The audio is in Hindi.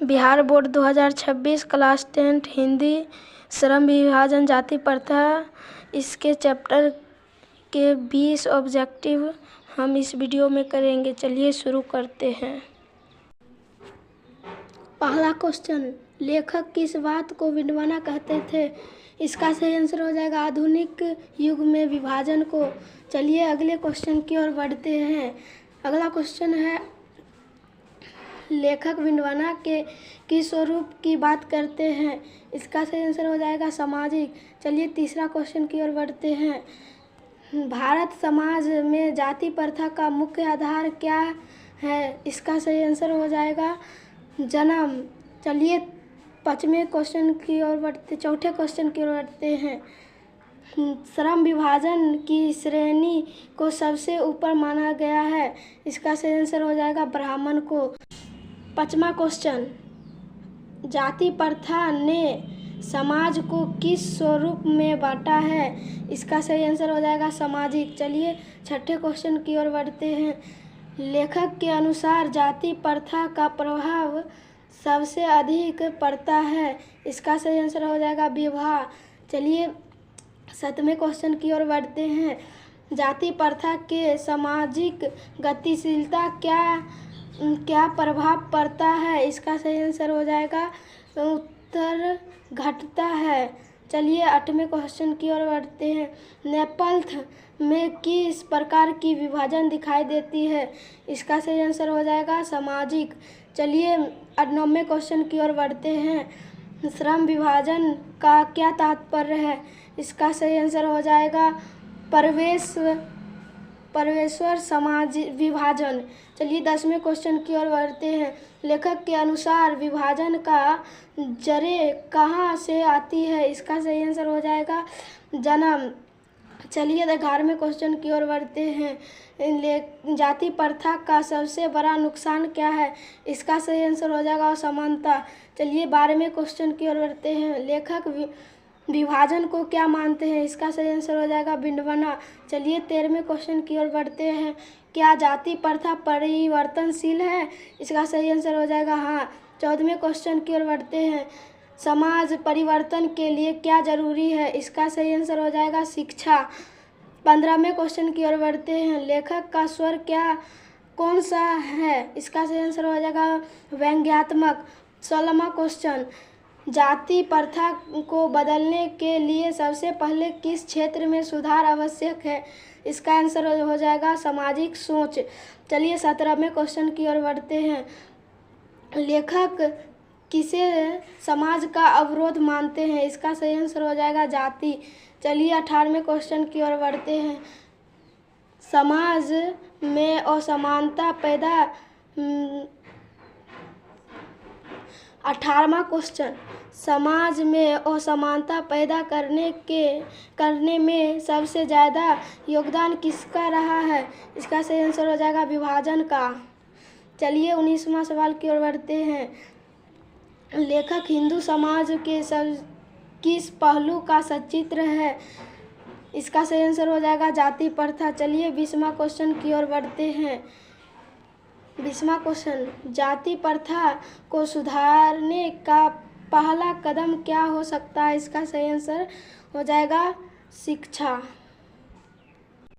बिहार बोर्ड 2026 क्लास 10 हिंदी श्रम विभाजन जाति प्रथा, इसके चैप्टर के 20 ऑब्जेक्टिव हम इस वीडियो में करेंगे। चलिए शुरू करते हैं। पहला क्वेश्चन, लेखक किस बात को विडंबना कहते थे? इसका सही आंसर हो जाएगा आधुनिक युग में विभाजन को। चलिए अगले क्वेश्चन की ओर बढ़ते हैं। अगला क्वेश्चन है, लेखक विडंबना के किस स्वरूप की बात करते हैं? इसका सही आंसर हो जाएगा सामाजिक। चलिए तीसरा क्वेश्चन की ओर बढ़ते हैं। भारत समाज में जाति प्रथा का मुख्य आधार क्या है? इसका सही आंसर हो जाएगा जन्म। चलिए चौथे क्वेश्चन की ओर बढ़ते हैं। श्रम विभाजन की श्रेणी को सबसे ऊपर माना गया है। इसका सही आंसर हो जाएगा ब्राह्मण को। पांचवा क्वेश्चन, जाति प्रथा ने समाज को किस स्वरूप में बांटा है? इसका सही आंसर हो जाएगा सामाजिक। चलिए छठे क्वेश्चन की ओर बढ़ते हैं। लेखक के अनुसार जाति प्रथा का प्रभाव सबसे अधिक पड़ता है। इसका सही आंसर हो जाएगा विवाह। चलिए सातवें क्वेश्चन की ओर बढ़ते हैं। जाति प्रथा के सामाजिक गतिशीलता क्या प्रभाव पड़ता है? इसका सही आंसर हो जाएगा उत्तर घटता है। चलिए आठवें क्वेश्चन की ओर बढ़ते हैं। नेपथ्य में किस प्रकार की विभाजन दिखाई देती है? इसका सही आंसर हो जाएगा सामाजिक। चलिए नौवें क्वेश्चन की ओर बढ़ते हैं। श्रम विभाजन का क्या तात्पर्य है? इसका सही आंसर हो जाएगा परवेश्वर समाज विभाजन। चलिए 10वें क्वेश्चन की ओर बढ़ते हैं। लेखक के अनुसार विभाजन का जड़ें कहाँ से आती है? इसका सही आंसर हो जाएगा जन्म। चलिए 11वें क्वेश्चन की ओर बढ़ते हैं। जाति प्रथा का सबसे बड़ा नुकसान क्या है? इसका सही आंसर हो जाएगा असमानता। चलिए 12वें क्वेश्चन की ओर बढ़ते हैं। लेखक विभाजन को क्या मानते हैं? इसका सही आंसर हो जाएगा विडंबना। चलिए 13वें क्वेश्चन की ओर बढ़ते हैं। क्या जाति प्रथा परिवर्तनशील है? इसका सही आंसर हो जाएगा हाँ। 14वें क्वेश्चन की ओर बढ़ते हैं। समाज परिवर्तन के लिए क्या जरूरी है? इसका सही आंसर हो जाएगा शिक्षा। 15वें क्वेश्चन की ओर बढ़ते हैं। लेखक का स्वर कौन सा है? इसका सही आंसर हो जाएगा व्यंग्यात्मक। 16वां क्वेश्चन, जाति प्रथा को बदलने के लिए सबसे पहले किस क्षेत्र में सुधार आवश्यक है? इसका आंसर हो जाएगा सामाजिक सोच। चलिए 17वें क्वेश्चन की ओर बढ़ते हैं। लेखक किसे समाज का अवरोध मानते हैं? इसका सही आंसर हो जाएगा जाति। चलिए 18वें क्वेश्चन की ओर बढ़ते हैं। समाज में असमानता पैदा 18वां क्वेश्चन, समाज में असमानता पैदा करने में सबसे ज़्यादा योगदान किसका रहा है? इसका सही आंसर हो जाएगा विभाजन का। चलिए 19वां सवाल की ओर बढ़ते हैं। लेखक हिंदू समाज के किस पहलू का सचित्र है? इसका सही आंसर हो जाएगा जाति प्रथा। चलिए 20वां क्वेश्चन की ओर बढ़ते हैं। 20वां क्वेश्चन, जाति प्रथा को सुधारने का पहला कदम क्या हो सकता है? इसका सही आंसर हो जाएगा शिक्षा।